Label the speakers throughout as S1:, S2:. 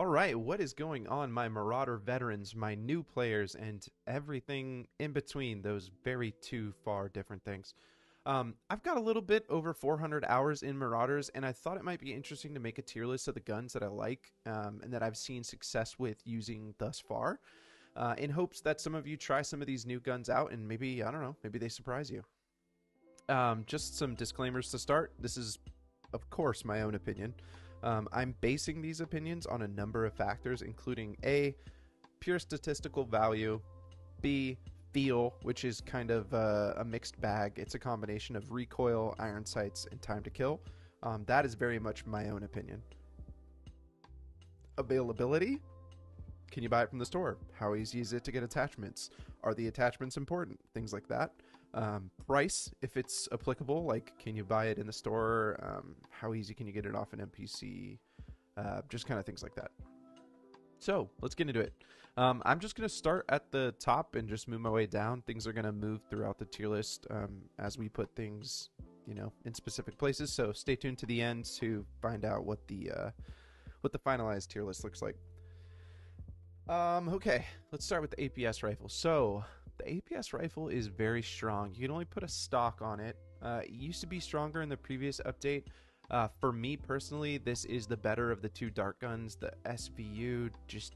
S1: All right, what is going on, my Marauder veterans, my new players, and everything in between those very two far different things? I've got a little bit over 400 hours in Marauders, and I thought it might be interesting to make a tier list of the guns that I like and that I've seen success with using thus far, in hopes that some of you try some of these new guns out and maybe, I don't know, maybe they surprise you. Just some disclaimers to start. This is, of course, my own opinion. I'm basing these opinions on a number of factors, including A, pure statistical value, B, feel, which is kind of a mixed bag. It's a combination of recoil, iron sights, and time to kill. That is very much my own opinion. Availability. Can you buy it from the store? How easy is it to get attachments? Are the attachments important? Things like that. Price, if it's applicable, like can you buy it in the store? How easy can you get it off an NPC? Just kind of things like that. So let's get into it. I'm just going to start at the top and just move my way down. Things are going to move throughout the tier list as we put things, in specific places. So stay tuned to the end to find out what the finalized tier list looks like. Okay, let's start with the APS rifle. So the APS rifle is very strong. You can only put a stock on it. It used to be stronger in the previous update. For me personally, this is the better of the two dart guns. The SVU just,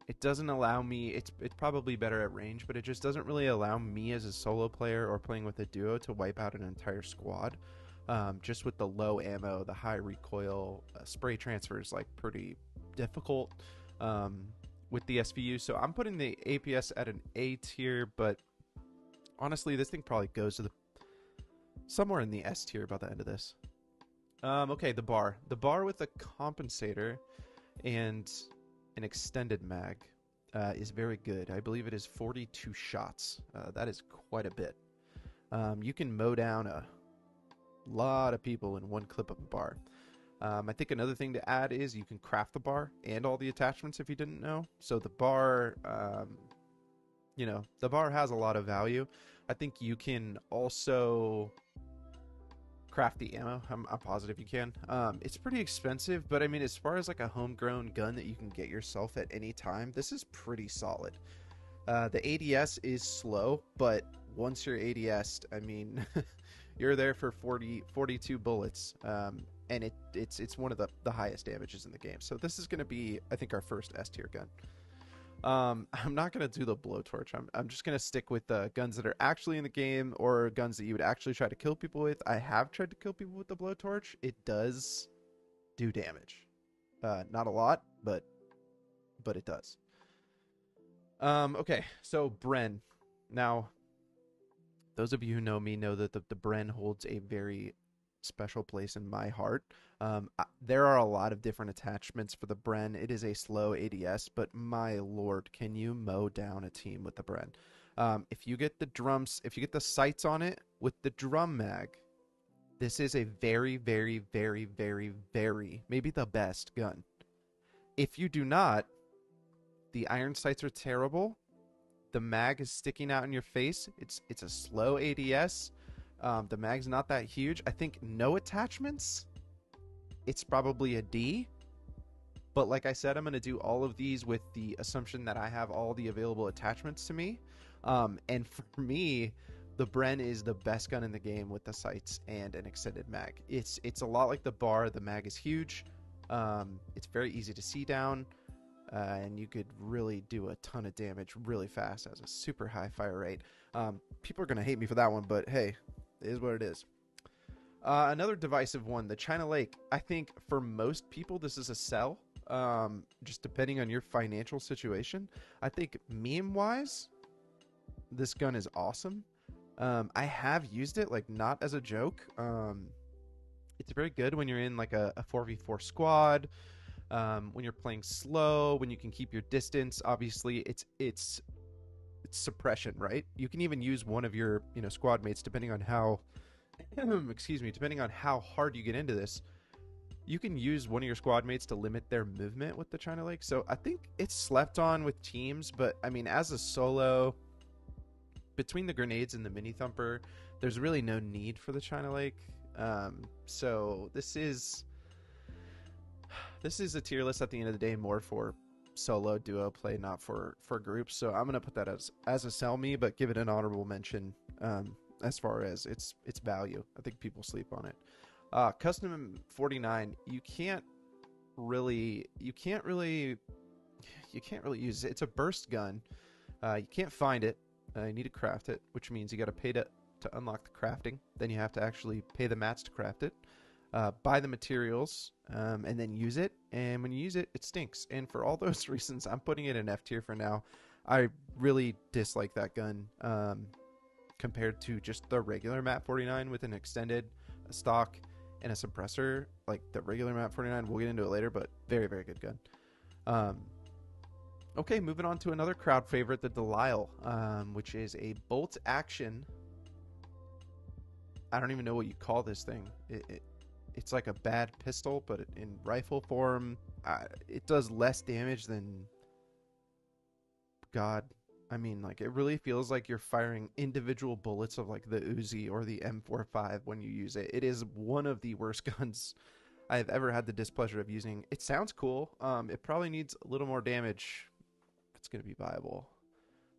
S1: it doesn't allow me, it's probably better at range, but it just doesn't really allow me as a solo player or playing with a duo to wipe out an entire squad. Just with the low ammo, the high recoil, spray transfer is like pretty difficult. With the SVU, so I'm putting the APS at an A tier, but honestly, this thing probably goes to the somewhere in the S tier by the end of this. Okay, the bar with a compensator and an extended mag is very good. I believe it is 42 shots. That is quite a bit. You can mow down a lot of people in one clip of a bar. I think another thing to add is you can craft the bar and all the attachments if you didn't know. So the bar, the bar has a lot of value. I think you can also craft the ammo. I'm positive you can. It's pretty expensive, but I mean, as far as like a homegrown gun that you can get yourself at any time, this is pretty solid. The ADS is slow, but once you're ADS'd, I mean, you're there for 42 bullets. And it's one of the highest damages in the game. So this is going to be, I think, our first S tier gun. I'm not going to do the blowtorch. I'm just going to stick with the guns that are actually in the game or guns that you would actually try to kill people with. I have tried to kill people with the blowtorch. It does do damage. Not a lot, but it does. Okay, so Bren. Now, those of you who know me know that the Bren holds a very special place in my heart. There are a lot of different attachments for the Bren. It is a slow ADS, but my lord, can you mow down a team with the Bren? If you get the sights on it with the drum mag, this is a very, very, very, very, very, maybe the best gun. If you do not, the iron sights are terrible. The mag is sticking out in your face. It's a slow ADS. The mag's not that huge. I think no attachments, it's probably a D. But like I said, I'm going to do all of these with the assumption that I have all the available attachments to me. And for me, the Bren is the best gun in the game with the sights and an extended mag. It's a lot like the bar. The mag is huge. It's very easy to see down. And you could really do a ton of damage really fast. Has a super high fire rate. People are going to hate me for that one, but hey, it is what it is. Another divisive one, the China Lake. I think for most people this is a sell, just depending on your financial situation. I think meme-wise, this gun is awesome. I have used it, like, not as a joke. It's very good when you're in like a 4v4 squad. When you're playing slow, when you can keep your distance. Obviously, it's suppression, right? You can even use one of your squad mates, depending on how depending on how hard you get into this. You can use one of your squad mates to limit their movement with the China Lake. So I think it's slept on with teams, but I mean, as a solo, between the grenades and the mini thumper, there's really no need for the China Lake. So this is This is a tier list at the end of the day, more for solo duo play, not for groups. So I'm gonna put that as a sell me, but give it an honorable mention as far as its value. I think people sleep on it. Custom 49, you can't really use it. It's a burst gun. You can't find it. You need to craft it, which means you got to pay to unlock the crafting. Then you have to actually pay the mats to craft it. Buy the materials, and then use it. And when you use it, it stinks. And for all those reasons, I'm putting it in F tier for now. I really dislike that gun compared to just the regular MAP 49 with an extended stock and a suppressor. Like the regular MAP 49, we'll get into it later, but very, very good gun. Okay, moving on to another crowd favorite, the Delisle, which is a bolt action. I don't even know what you call this thing. It's like a bad pistol, but in rifle form, it does less damage than God. I mean, like, it really feels like you're firing individual bullets of like the Uzi or the M45 when you use it. It is one of the worst guns I've ever had the displeasure of using. It sounds cool. It probably needs a little more damage if it's going to be viable.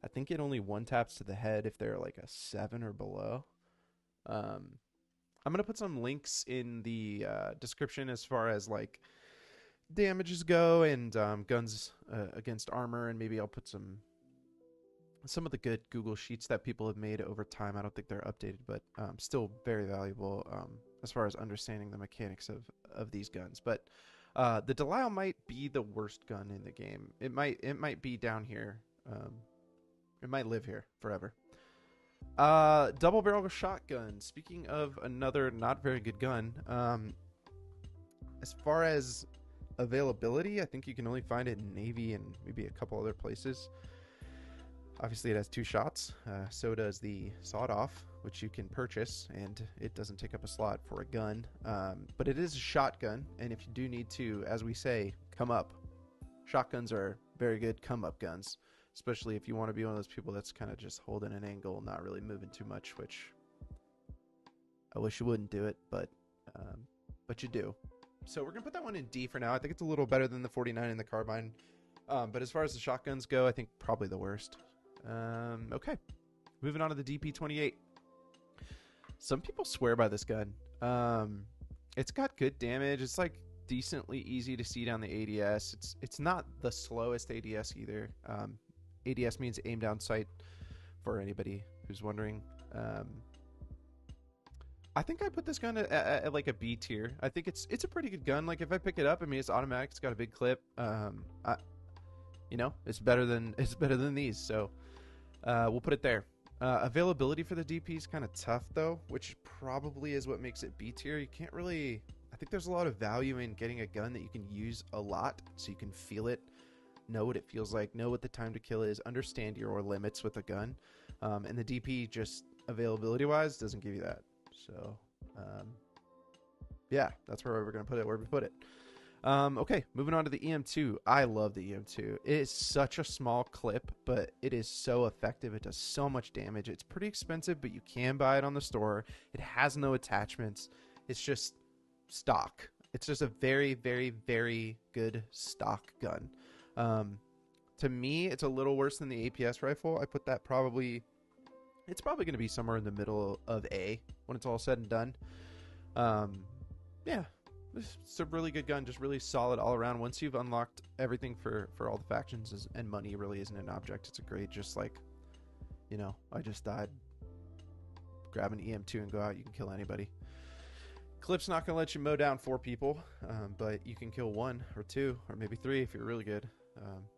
S1: I think it only one taps to the head if they're like a 7 or below. I'm going to put some links in the description as far as like damages go and guns against armor, and maybe I'll put some of the good Google Sheets that people have made over time. I don't think they're updated, but still very valuable as far as understanding the mechanics of these guns. But the Delisle might be the worst gun in the game. It might be down here. It might live here forever. Double barrel shotgun. Speaking of another not very good gun, as far as availability, I think you can only find it in Navy and maybe a couple other places. Obviously, it has 2 shots. So does the sawed-off, which you can purchase, and it doesn't take up a slot for a gun. But it is a shotgun, and if you do need to, as we say, come up. Shotguns are very good come-up guns, especially if you want to be one of those people that's kind of just holding an angle, not really moving too much, which I wish you wouldn't do it, but you do. So we're going to put that one in D for now. I think it's a little better than the 49 and the carbine. But as far as the shotguns go, I think probably the worst. Okay, moving on to the DP28. Some people swear by this gun. It's got good damage. It's like decently easy to see down the ADS. It's not the slowest ADS either. ADS means aim down sight, for anybody who's wondering. I think I put this gun at like a B tier. I think it's a pretty good gun. Like if I pick it up, I mean it's automatic. It's got a big clip. It's better than these. So we'll put it there. Availability for the DP is kind of tough though, which probably is what makes it B tier. You can't really. I think there's a lot of value in getting a gun that you can use a lot, so you can feel it, know what it feels like, know what the time to kill is, understand your limits with a gun. And the DP, just availability wise, doesn't give you that. So yeah, that's where we're gonna put it. Where we put it. Okay, moving on to the EM2. I love the EM2. It is such a small clip, but it is so effective. It does so much damage. It's pretty expensive, but you can buy it on the store. It has no attachments. It's just stock. It's just a very, very, very good stock gun. To me, it's a little worse than the APS rifle. I put that it's probably going to be somewhere in the middle of A when it's all said and done. Yeah. It's a really good gun, just really solid all around. Once you've unlocked everything for all the factions, and money really isn't an object, it's a great, just like, I just died. Grab an EM2 and go out, you can kill anybody. Clip's not going to let you mow down 4 people, but you can kill 1 or 2 or maybe 3 if you're really good,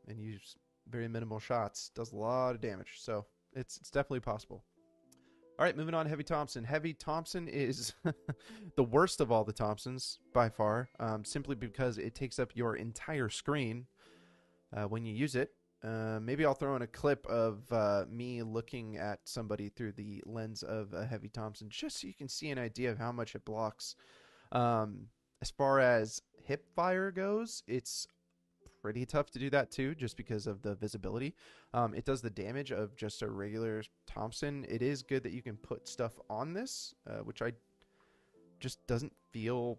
S1: and use very minimal shots. Does a lot of damage, so it's definitely possible. All right, moving on to Heavy Thompson. Heavy Thompson is the worst of all the Thompsons by far, simply because it takes up your entire screen when you use it. Maybe I'll throw in a clip of me looking at somebody through the lens of a Heavy Thompson, just so you can see an idea of how much it blocks. As far as hip fire goes, it's pretty tough to do that too, just because of the visibility. It does the damage of just a regular Thompson. It is good that you can put stuff on this, which I just doesn't feel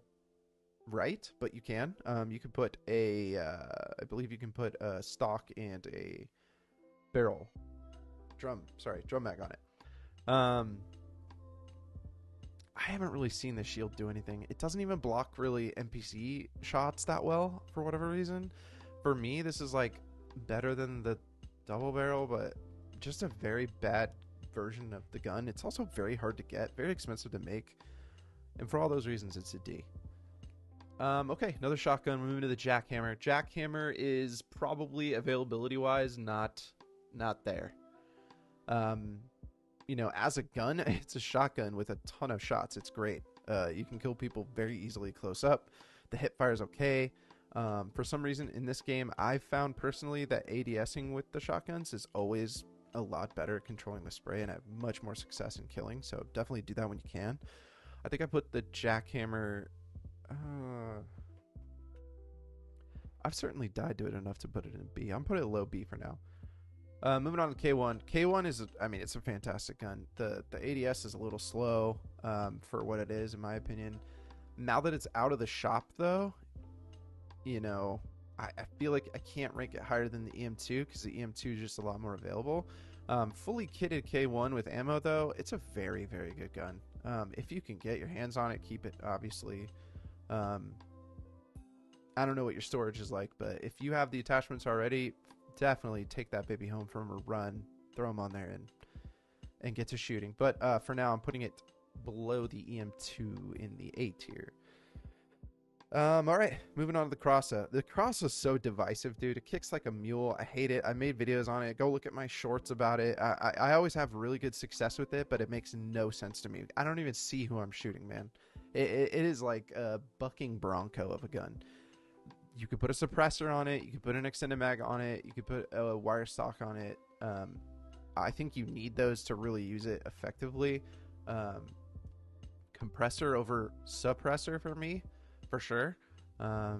S1: right, but you can. You can put a, I believe you can put a stock and a barrel drum mag on it. I haven't really seen the shield do anything. It doesn't even block really NPC shots that well for whatever reason. For me, this is like better than the double barrel, but just a very bad version of the gun. It's also very hard to get, very expensive to make, and for all those reasons, it's a D. Okay, another shotgun. We're moving to the jackhammer. Jackhammer is probably availability-wise not there. You know, as a gun, it's a shotgun with a ton of shots. It's great. You can kill people very easily close up. The hip fire is okay. For some reason in this game, I've found personally that ADSing with the shotguns is always a lot better at controlling the spray, and I have much more success in killing. So definitely do that when you can. I think I put the jackhammer. I've certainly died to it enough to put it in B. I'm putting it low B for now. Moving on to K1. K1 is, I mean, it's a fantastic gun. The ADS is a little slow for what it is, in my opinion. Now that it's out of the shop, though, you know, I feel like I can't rank it higher than the EM2 because the EM2 is just a lot more available. Fully kitted K1 with ammo, though, it's a very, very good gun. If you can get your hands on it, keep it, obviously. I don't know what your storage is like, but if you have the attachments already, definitely take that baby home from a run, throw them on there, and get to shooting. But for now, I'm putting it below the EM2 in the A tier. All right, moving on to the Crossa. The Crossa is so divisive, dude. It kicks like a mule. I hate it. I made videos on it. Go look at my shorts about it. I always have really good success with it, but it makes no sense to me. I don't even see who I'm shooting, man. It is like a bucking bronco of a gun. You could put a suppressor on it. You could put an extended mag on it. You could put a wire stock on it. I think you need those to really use it effectively. Compressor over suppressor for me, for sure. I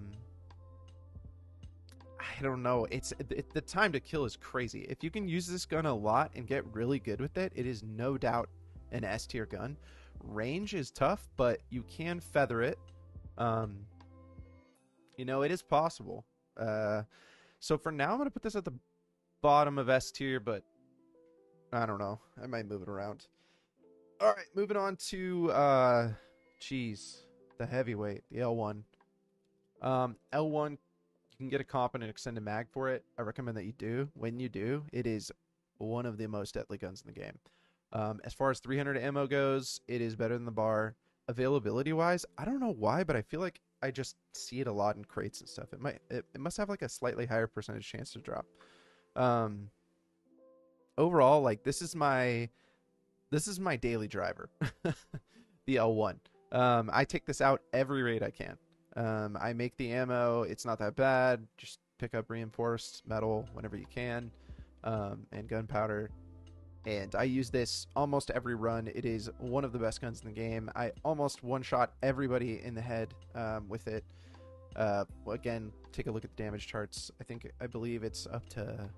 S1: don't know. The time to kill is crazy. If you can use this gun a lot and get really good with it, it is no doubt an S tier gun. Range is tough, but you can feather it. You know, it is possible. So for now, I'm going to put this at the bottom of S tier, but I don't know. I might move it around. All right, moving on to, the heavyweight, the L1. L1, you can get a comp and an extended mag for it. I recommend that you do. When you do, it is one of the most deadly guns in the game. As far as 300 ammo goes, it is better than the bar. Availability-wise, I don't know why, but I feel like I just see it a lot in crates and stuff. It must have like a slightly higher percentage chance to drop. Overall, like this is my daily driver, the L1. I take this out every raid I can. I make the ammo. It's not that bad. Just pick up reinforced metal whenever you can, and gunpowder. And I use this almost every run. It is one of the best guns in the game. I almost one-shot everybody in the head with it. Again, take a look at the damage charts. I believe it's up to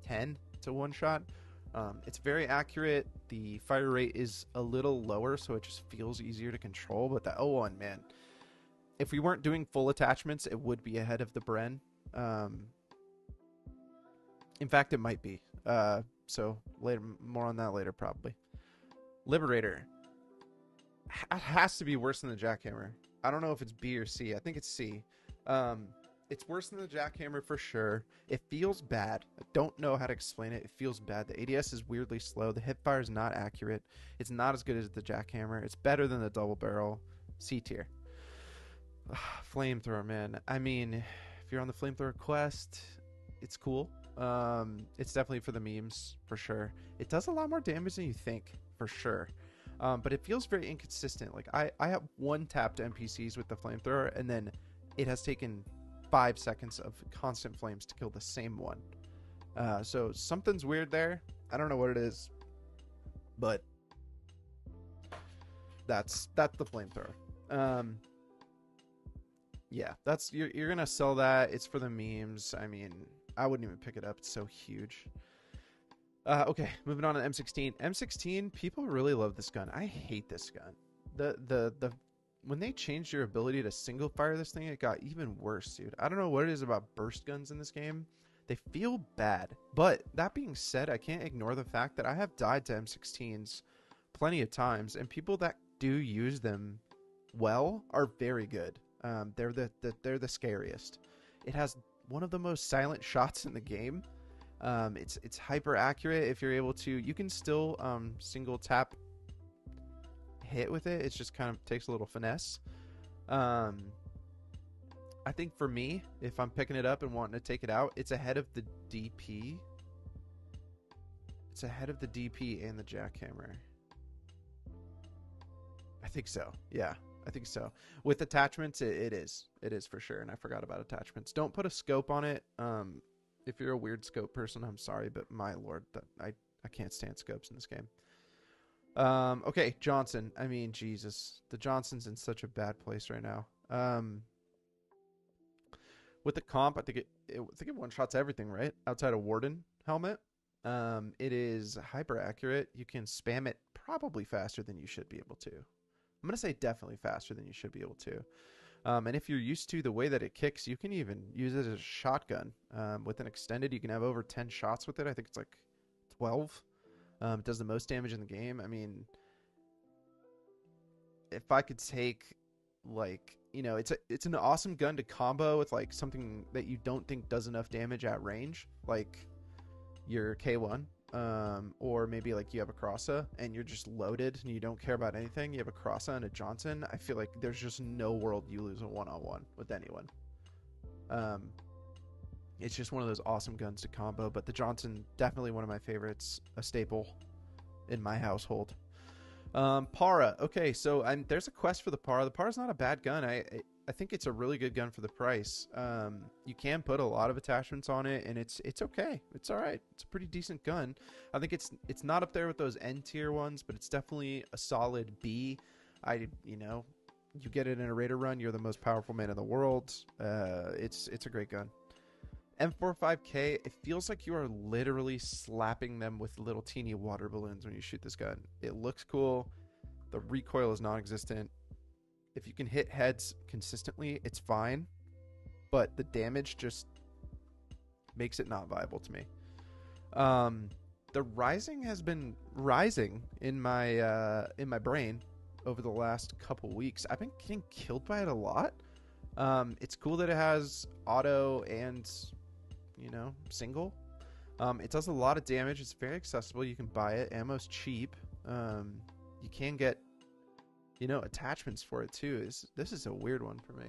S1: 10 to one-shot. It's very accurate. The fire rate is a little lower, so it just feels easier to control. But the L1, man, if we weren't doing full attachments, it would be ahead of the Bren. In fact, it might be. So later, more on that later, probably. Liberator. It has to be worse than the Jackhammer. I don't know if it's B or C. I think it's C. It's worse than the Jackhammer for sure. It feels bad. I don't know how to explain it. It feels bad. The ADS is weirdly slow. The hipfire is not accurate. It's not as good as the Jackhammer. It's better than the double barrel. C tier. Flamethrower, man. I mean, if you're on the flamethrower quest, it's cool. It's definitely for the memes, for sure. It does a lot more damage than you think, for sure. But it feels very inconsistent. Like, I have one tapped NPCs with the flamethrower, and then it has taken 5 seconds of constant flames to kill the same one. So something's weird there. I don't know what it is, but that's the flamethrower. Yeah, that's you're gonna sell that. It's for the memes. I mean, I wouldn't even pick it up. It's so huge. Okay, moving on to M16. M16, people really love this gun. I hate this gun. when they changed your ability to single fire this thing, it got even worse, dude. I don't know what it is about burst guns in this game. They feel bad. But that being said, I can't ignore the fact that I have died to M16s plenty of times, and people that do use them well are very good. They're the scariest. It has one of the most silent shots in the game. It's hyper accurate. If you're able to, you can still single tap hit with it. It just kind of takes a little finesse. I think for me, if I'm picking it up and wanting to take it out, it's ahead of the DP. It's ahead of the DP and the jackhammer. I think so. Yeah, I think so. With attachments, it is. It is for sure. And I forgot about attachments. Don't put a scope on it. If you're a weird scope person, I'm sorry, but my lord, I can't stand scopes in this game. Okay, Johnson. I mean, Jesus. The Johnson's in such a bad place right now. With the comp, I think it one-shots everything, right? Outside of Warden helmet. It is hyper accurate. You can spam it probably faster than you should be able to. I'm going to say definitely faster than you should be able to. And if you're used to the way that it kicks, you can even use it as a shotgun. With an extended, you can have over 10 shots with it. I think it's like 12. It does the most damage in the game. I mean, if I could take, like, you know, it's an awesome gun to combo with, like, something that you don't think does enough damage at range, like your K1. Or maybe like you have a Crossa and you're just loaded and you don't care about anything. You have a Crossa and a Johnson. I feel like there's just no world you lose a one-on-one with anyone. It's just one of those awesome guns to combo. But the Johnson, definitely one of my favorites, a staple in my household. Para. Okay, so there's a quest for the Para. The Para's not a bad gun. I think it's a really good gun for the price. You can put a lot of attachments on it, and it's okay. It's all right. It's a pretty decent gun. I think it's not up there with those N tier ones, but it's definitely a solid B. You know, you get it in a raider run, you're the most powerful man in the world. It's a great gun. M45K, it feels like you are literally slapping them with little teeny water balloons when you shoot this gun. It looks cool. The recoil is non-existent. If you can hit heads consistently, it's fine. But the damage just makes it not viable to me. The rising has been rising in my brain over the last couple weeks. I've been getting killed by it a lot. It's cool that it has auto and, you know, single. It does a lot of damage. It's very accessible. You can buy it. Ammo's cheap. You can get, you know, attachments for it too. This is a weird one for me.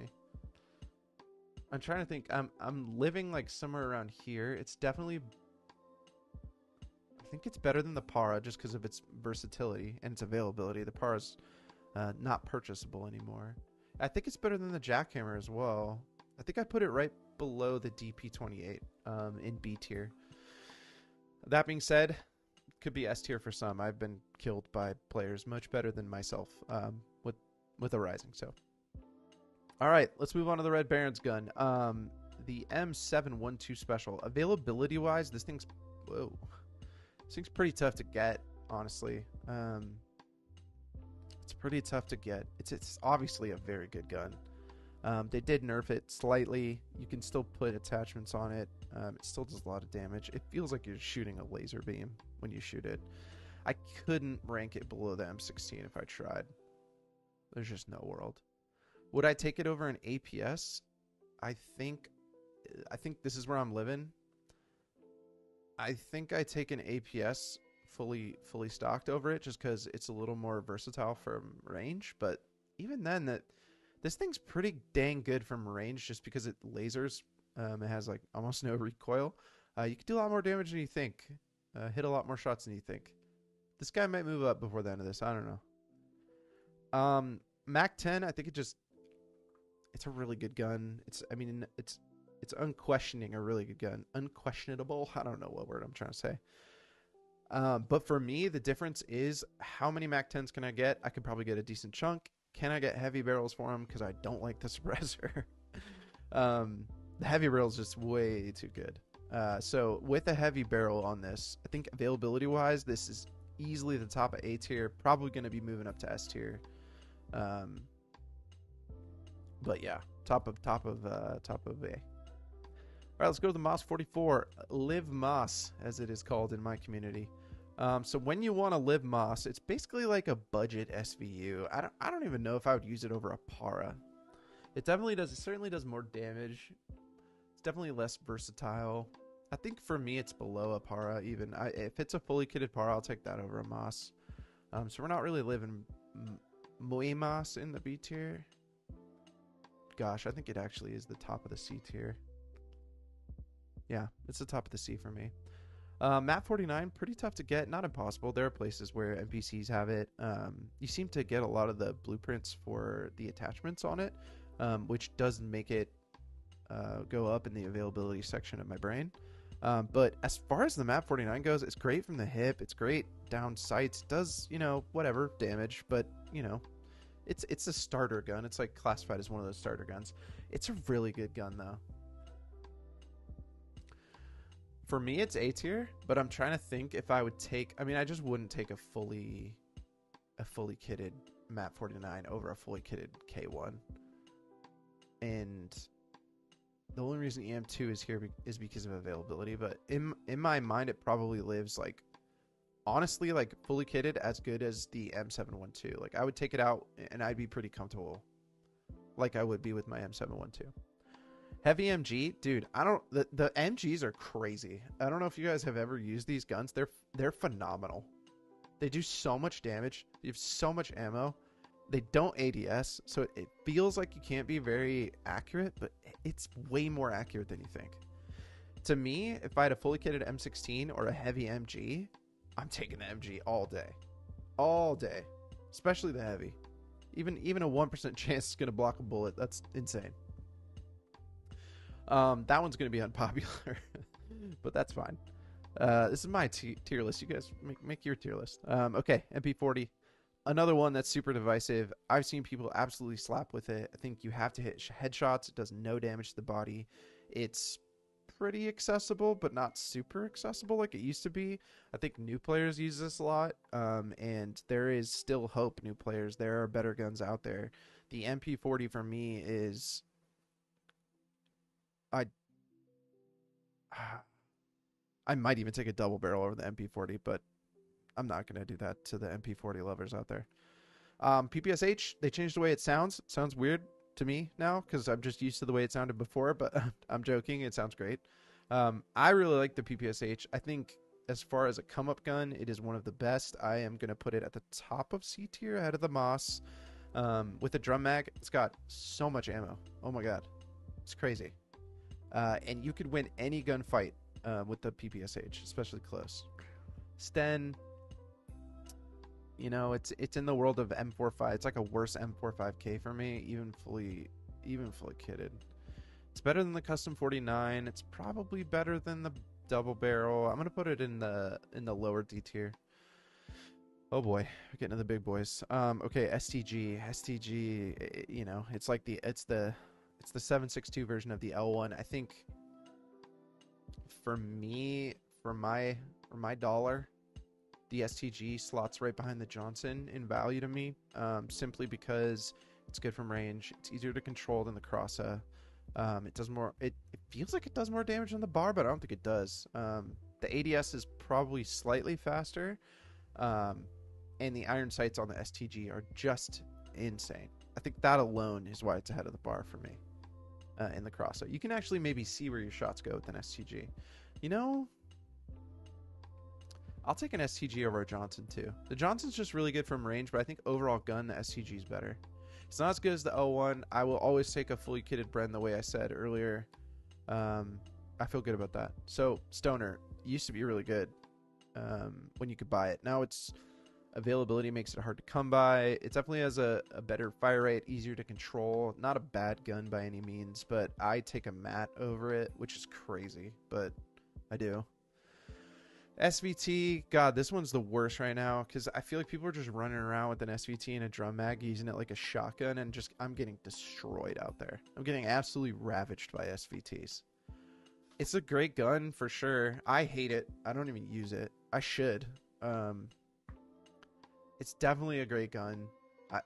S1: I'm trying to think. I'm living like somewhere around here. It's definitely, I think it's better than the Para just because of its versatility and its availability. The Para's not purchasable anymore. I think it's better than the Jackhammer as well. I think I put it right below the DP28 in B tier. That being said, could be S tier for some. I've been killed by players much better than myself with a rising. So, all right, let's move on to the Red Baron's gun. The M712 Special. Availability wise, this thing's pretty tough to get. Honestly, it's pretty tough to get. It's obviously a very good gun. They did nerf it slightly. You can still put attachments on it. It still does a lot of damage. It feels like you're shooting a laser beam when you shoot it. I couldn't rank it below the M16 if I tried. There's just no world. Would I take it over an APS? I think this is where I'm living. I think I take an APS fully stocked over it just because it's a little more versatile from range. But even then, this thing's pretty dang good from range just because it lasers. It has like almost no recoil. You can do a lot more damage than you think. Hit a lot more shots than you think. This guy might move up before the end of this. I don't know. Mac 10, I think it's a really good gun. It's unquestioning a really good gun. Unquestionable. I don't know what word I'm trying to say. But for me, the difference is how many Mac 10s can I get? I could probably get a decent chunk. Can I get heavy barrels for them? Because I don't like the suppressor. The heavy barrel is just way too good. So with a heavy barrel on this, I think availability wise, this is easily the top of A tier. Probably going to be moving up to S tier. But yeah, top of A. All right, let's go to the Moss 44, Live Moss, as it is called in my community. So when you want to Live Moss, it's basically like a budget SVU. I don't even know if I would use it over a Para. It definitely does. It certainly does more damage. It's definitely less versatile. I think for me, it's below a Para even. If it's a fully kitted Para, I'll take that over a Moss. So we're not really living muy Moss in the B tier. Gosh, I think it actually is the top of the C tier. Yeah, it's the top of the C for me. Map 49, pretty tough to get. Not impossible. There are places where NPCs have it. You seem to get a lot of the blueprints for the attachments on it, which does make it go up in the availability section of my brain. But as far as the Map 49 goes, it's great from the hip. It's great down sights. Does, whatever damage, but, it's a starter gun. It's like classified as one of those starter guns. It's a really good gun, though. For me, it's A tier, but I'm trying to think if I would take... I mean, I just wouldn't take a fully kitted Map 49 over a fully kitted K1. And the only reason EM2 is here is because of availability, but in my mind, it probably lives, like, honestly, like, fully kitted as good as the M712. Like, I would take it out, and I'd be pretty comfortable, like I would be with my M712. Heavy MG, dude, the MGs are crazy. I don't know if you guys have ever used these guns. They're phenomenal. They do so much damage. You have so much ammo. They don't ADS, so it feels like you can't be very accurate, but it's way more accurate than you think. To me, if I had a fully kitted M16 or a heavy MG, I'm taking the MG all day. All day. Especially the heavy. Even a 1% chance it's going to block a bullet. That's insane. That one's going to be unpopular, but that's fine. This is my tier list. You guys make your tier list. Okay, MP40. Another one that's super divisive. I've seen people absolutely slap with it. I think you have to hit headshots. It does no damage to the body. It's pretty accessible, but not super accessible like it used to be. I think new players use this a lot, and there is still hope, new players. There are better guns out there. The MP40 for me is... I might even take a double barrel over the MP40, but I'm not going to do that to the MP40 lovers out there. PPSH, they changed the way it sounds. It sounds weird to me now because I'm just used to the way it sounded before, but I'm joking. It sounds great. I really like the PPSH. I think as far as a come-up gun, it is one of the best. I am going to put it at the top of C tier ahead of the Moss. With the drum mag, it's got so much ammo. Oh my god. It's crazy. And you could win any gunfight with the PPSH, especially close. Sten, it's in the world of M45. It's like a worse M45K for me, even fully kitted. It's better than the Custom 49. It's probably better than the double barrel. I'm gonna put it in the lower D tier. Oh boy, we're getting to the big boys. Okay, STG, it's the 7.62 version of the L1. I think for me, for my dollar, the STG slots right behind the Johnson in value to me, simply because it's good from range. It's easier to control than the Crossa. It does more. It feels like it does more damage on the bar, but I don't think it does. The ADS is probably slightly faster, and the iron sights on the STG are just insane. I think that alone is why it's ahead of the bar for me. In the Crossa, you can actually maybe see where your shots go with an STG. I'll take an STG over a Johnson too. The Johnson's just really good from range, but I think overall gun, the STG is better. It's not as good as the L1. I will always take a fully kitted Bren, the way I said earlier. I feel good about that. So Stoner used to be really good when you could buy it. Now it's availability makes it hard to come by. It definitely has a better fire rate, easier to control. Not a bad gun by any means, but I take a mat over it, which is crazy, but I do. SVT, God, this one's the worst right now because I feel like people are just running around with an SVT and a drum mag, using it like a shotgun, and I'm getting destroyed out there. I'm getting absolutely ravaged by SVTs. It's a great gun for sure. I hate it. I don't even use it. I should. It's definitely a great gun.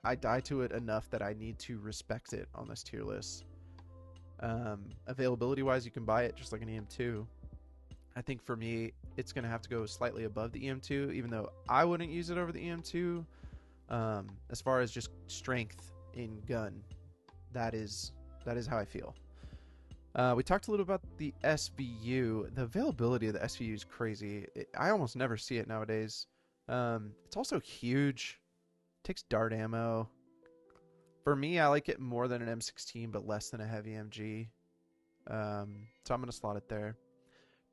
S1: I die to it enough that I need to respect it on this tier list. Availability wise, you can buy it just like an EM2. I think for me, it's going to have to go slightly above the EM2, even though I wouldn't use it over the EM2. As far as just strength in gun, that is how I feel. We talked a little about the SVU. The availability of the SVU is crazy. I almost never see it nowadays. It's also huge. It takes dart ammo. For me, I like it more than an M16, but less than a heavy MG. So I'm going to slot it there.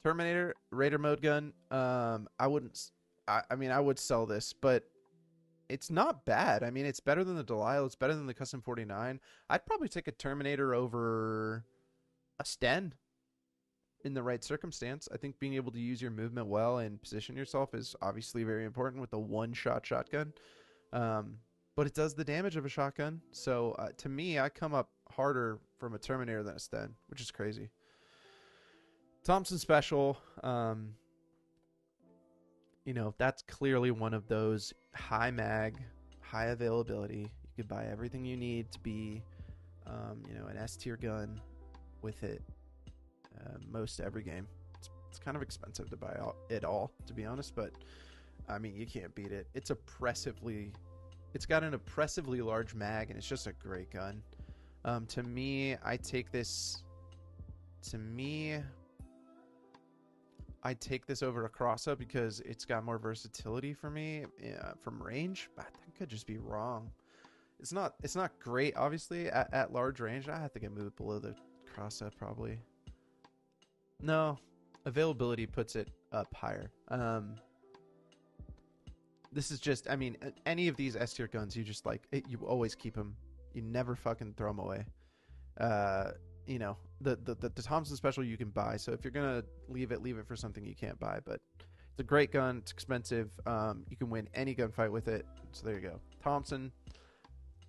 S1: Terminator, Raider mode gun. I wouldn't... I mean, I would sell this, but it's not bad. I mean, it's better than the Delisle. It's better than the Custom 49. I'd probably take a Terminator over a Sten in the right circumstance. I think being able to use your movement well and position yourself is obviously very important with a one-shot shotgun. But it does the damage of a shotgun. So to me, I come up harder from a Terminator than a Sten, which is crazy. Thompson Special, you know, that's clearly one of those high mag, high availability. You could buy everything you need to be, you know, an S tier gun with it most every game. It's kind of expensive to buy it all, to be honest, but I mean, you can't beat it. It's got an oppressively large mag, and it's just a great gun. To me, I take this over a cross-up because it's got more versatility for me from range. But that could just be wrong. It's not great, obviously, at large range. I have to get moved below the cross-up probably. No, availability puts it up higher. This is just, I mean, any of these S tier guns, you just like, you always keep them. You never fucking throw them away. You know, the Thompson Special you can buy. So if you're gonna leave it for something you can't buy. But it's a great gun. It's expensive. You can win any gunfight with it. So there you go. Thompson,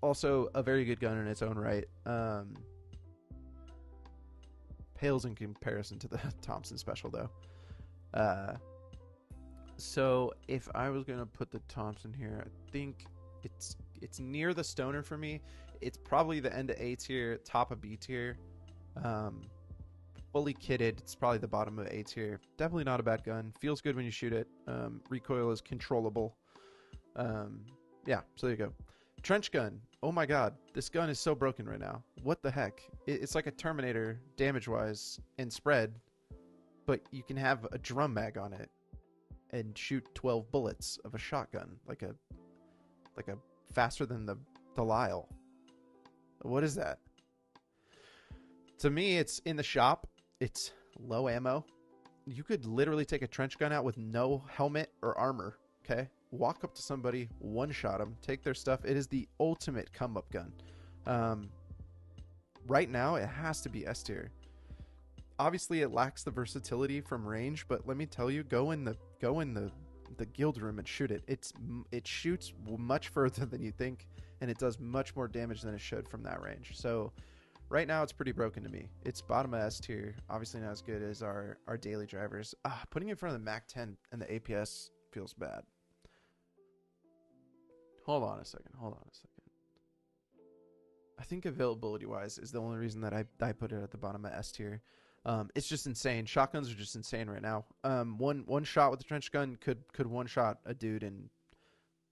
S1: also a very good gun in its own right. Pales in comparison to the Thompson Special though. So if I was gonna put the Thompson here, I think it's near the Stoner for me. It's probably the end of A tier, top of B tier. Fully kitted, it's probably the bottom of A tier. Definitely not a bad gun. Feels good when you shoot it. Recoil is controllable. Yeah, so there you go. Trench gun. Oh my god, this gun is so broken right now. What the heck? It's like a Terminator damage-wise and spread, but you can have a drum mag on it and shoot 12 bullets of a shotgun, like a faster than the Delisle. What is that? To me, it's in the shop. It's low ammo. You could literally take a trench gun out with no helmet or armor, okay? Walk up to somebody, one-shot them, take their stuff. It is the ultimate come-up gun. Right now, it has to be S tier. Obviously, it lacks the versatility from range, but let me tell you, go in the guild room and shoot it. It shoots much further than you think, and it does much more damage than it should from that range. So right now, it's pretty broken to me. It's bottom of S tier. Obviously not as good as our daily drivers. Putting it in front of the MAC-10 and the APS feels bad. Hold on a second. I think availability-wise is the only reason that I put it at the bottom of S tier. It's just insane. Shotguns are just insane right now. One shot with the trench gun could one-shot a dude in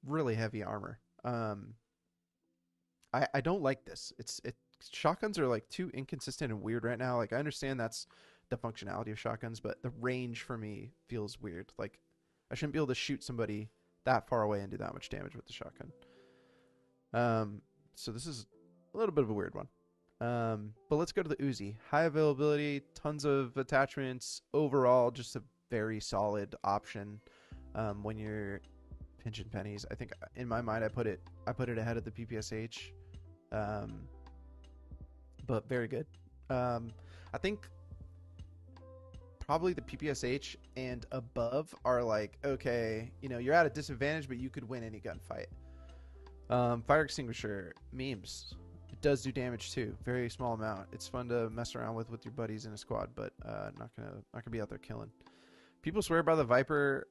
S1: really heavy armor. I don't like this. Shotguns are like too inconsistent and weird right now. Like I understand that's the functionality of shotguns, but the range for me feels weird. Like I shouldn't be able to shoot somebody that far away and do that much damage with the shotgun. So this is a little bit of a weird one. But let's go to the Uzi. High availability, tons of attachments. Overall, just a very solid option when you're pinching pennies. I think in my mind I put it ahead of the PPSH. But very good. I think probably the PPSH and above are like, okay, you know, you're at a disadvantage, but you could win any gunfight. Fire extinguisher, memes. It does do damage too. Very small amount. It's fun to mess around with your buddies in a squad, but not gonna be out there killing. People swear by the Viper.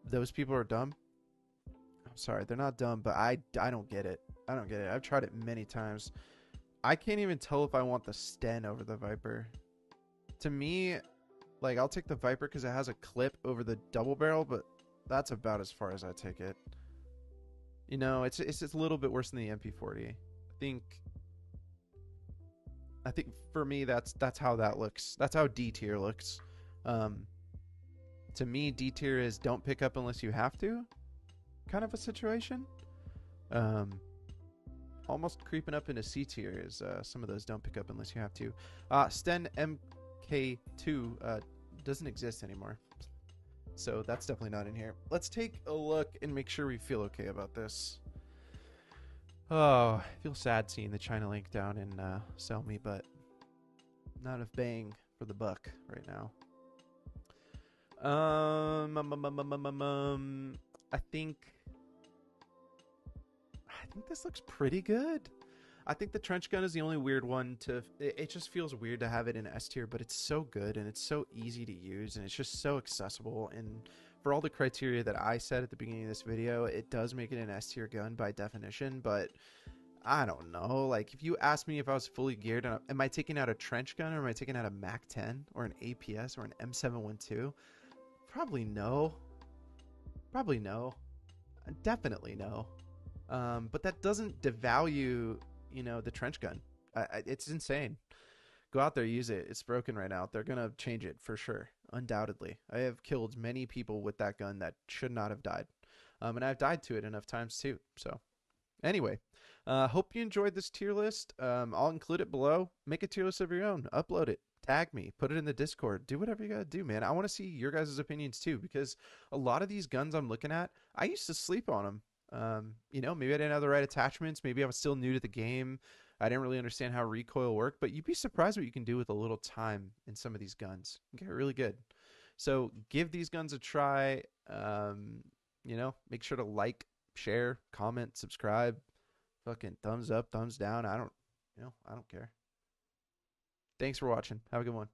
S1: Those people are dumb. Sorry, they're not dumb, but I don't get it. I don't get it. I've tried it many times. I can't even tell if I want the Sten over the Viper. To me, like, I'll take the Viper because it has a clip over the double barrel, but that's about as far as I take it. You know, it's just a little bit worse than the MP40. Think I think for me that's how that looks. That's how D tier looks. Um, to me, D tier is don't pick up unless you have to, kind of a situation. Um, Almost creeping up into C tier is some of those don't pick up unless you have to. Sten MK2 doesn't exist anymore, so that's definitely not in here. Let's take a look and make sure we feel okay about this. Oh, I feel sad seeing the China Link down in Sell Me, but not a bang for the buck right now. I think this looks pretty good. I think the trench gun is the only weird one to. It just feels weird to have it in S tier, but it's so good and it's so easy to use and it's just so accessible. And for all the criteria that I said at the beginning of this video, it does make it an S tier gun by definition. But I don't know. Like, if you ask me if I was fully geared, am I taking out a trench gun or am I taking out a Mac 10 or an APS or an M712? Probably no. Probably no. Definitely no. But that doesn't devalue, the trench gun. It's insane. Go out there, use it. It's broken right now. They're gonna change it for sure, undoubtedly. I have killed many people with that gun that should not have died, and I've died to it enough times too. So, anyway, hope you enjoyed this tier list. I'll include it below. Make a tier list of your own. Upload it. Tag me. Put it in the Discord. Do whatever you gotta do, man. I want to see your guys' opinions too, because a lot of these guns I'm looking at, I used to sleep on them. Maybe I didn't have the right attachments. Maybe I was still new to the game. I didn't really understand how recoil worked, but you'd be surprised what you can do with a little time in some of these guns. You get really good. So give these guns a try. Make sure to like, share, comment, subscribe, fucking thumbs up, thumbs down. I don't care. Thanks for watching. Have a good one.